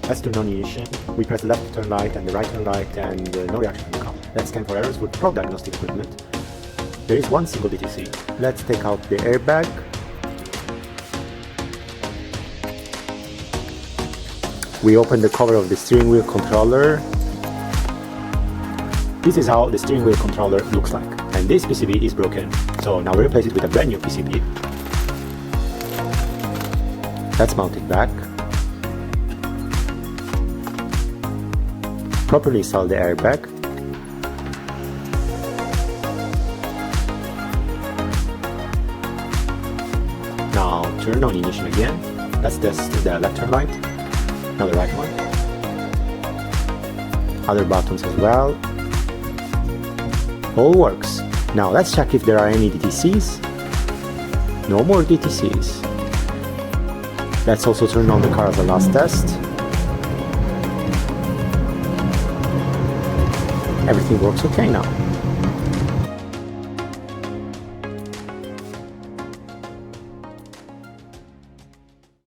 Let's turn on ignition. We press the left turn light and the right turn light and no reaction will come. Let's scan for errors with probe diagnostic equipment. There is one single DTC. Let's take out the airbag. We open the cover of the steering wheel controller. This is how the steering wheel controller looks like. And this PCB is broken. So now we replace it with a brand new PCB. Let's mount it back. Properly install the airbag. Now turn on ignition again. Let's test the left turn light. Now the right one. Other buttons as well. All works. Now let's check if there are any DTCs. No more DTCs. Let's also turn on the car as a last test. Everything works okay now.